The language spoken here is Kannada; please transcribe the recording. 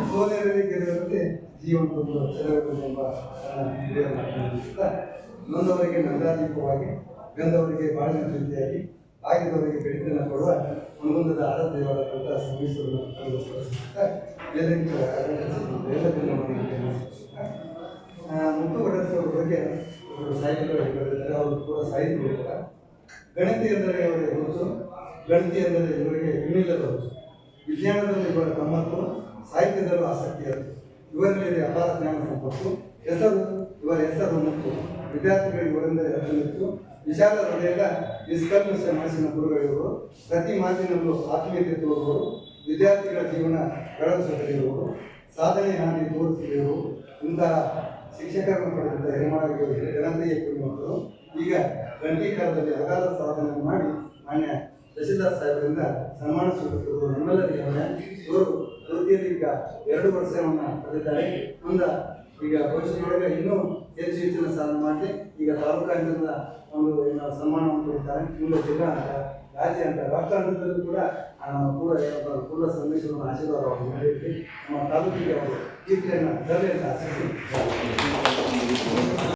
ಸೋದರರಿಗೆ ಗೆಲ್ಲುವಂತೆ ಜೀವನ ಎಂಬ ನೊಂದವರಿಗೆ ನಂದಾದೀಪವಾಗಿ ಗಂಧವರಿಗೆ ಬಾಳಿನ ಜೊತೆಯಾಗಿ ಆಗಿದವರಿಗೆ ಬೆಳಕನ್ನು ಕೊಡುವ ಮುಗುಂದದ ಆರಾಧ್ಯವಾದ ಶ್ರಮಿಸಲು ಮುತ್ತುಗಡಸವರ ಬಗ್ಗೆ ಸಾಹಿತ್ಯಗಳು ಬರೆದಿದ್ದಾರೆ. ಅವರು ಕೂಡ ಸಾಹಿತ್ಯಗಳು ಕೂಡ ಗಣತಿ ಎಂದರೆ ಇವರಿಗೆ ಹುಚ್ಚು, ಗಣತಿ ಎಂದರೆ ಇವರಿಗೆ ಇನ್ನಿಲ್ಲದ ಹುಚ್ಚು. ವಿಜ್ಞಾನದಲ್ಲಿ ಇವರ ಗಮ್ಮತ್ತು, ಸಾಹಿತ್ಯದಲ್ಲೂ ಆಸಕ್ತಿ ಅದು. ಇವರಲ್ಲಿ ಅಪಾರ ಜ್ಞಾನ ಸಂಪತ್ತು. ಇವರ ಹೆಸರು ಮುತ್ತು. ವಿದ್ಯಾರ್ಥಿಗಳು ಇವರೆಂದರೆ ಅಚ್ಚುಮೆಚ್ಚು. ವಿಶಾಲ ಹೃದಯದ ನಿಷ್ಕಲ್ಮಶ ಮನಸ್ಸಿನ ಗುರುಗಳಿವರು. ಪ್ರತಿ ಮಾತಿನಲ್ಲೂ ಆತ್ಮೀಯತೆ ತೋರುವರು. ವಿದ್ಯಾರ್ಥಿಗಳ ಜೀವನ ಬೆಳಗಿಸುತ್ತಿರುವರು. ಸಾಧನೆ ಹಾನಿ ತೋರಿಸುತ್ತಿರುವರು. ಇಂತಹ ಶಿಕ್ಷಕರನ್ನು ಪಡೆದಿದ್ದ ಹೆಣ್ಣಾಗಿರುವ ಜನತೆಯ ಮಕ್ಕಳು ಈಗ ಗಂಟೀಕಾಲದಲ್ಲಿ ಅಗಾಧ ಸಾಧನೆ ಮಾಡಿ ಮಾನ್ಯ ತಹಶೀಲ್ದಾರ್ ಸಾಹೇಬರಿಂದ ಸನ್ಮಾನ ಸ್ವೀಕರಿಸಿದರು. ನಮ್ಮೆಲ್ಲರಿಗೆ ಇವರು ವೃತ್ತಿಯಲ್ಲಿ ಈಗ 2 ವರ್ಷವನ್ನು ಪಡೆದಿದ್ದಾರೆ. ಮುಂದೆ ಈಗ ಭವಿಷ್ಯದೊಳಗೆ ಇನ್ನೂ ಹೆಚ್ಚಿನ ಸಾಧನೆ ಮಾಡಿ ಈಗ ತಾಲೂಕಾಂತರದ ಒಂದು ಸನ್ಮಾನವನ್ನು ಪಡೆದಿದ್ದಾರೆ. ಮುಂದೆ ಜಿಲ್ಲಾ ಅಂತ, ರಾಜ್ಯ ಅಂತ, ರಾಷ್ಟ್ರ ಹಂತದಲ್ಲೂ ಕೂಡ ಪೂರ್ವ ಸಂದೇಶವನ್ನು ಆಶೀರ್ವಾದವನ್ನು ಮಾಡಿದ್ವಿ. ನಮ್ಮ ತಾಲೂಕಿಗೆ ಅವರು ಕೀರ್ತಿಯನ್ನು ತರಲಿ ಅಂತ ಆಸಕ್ತಿ.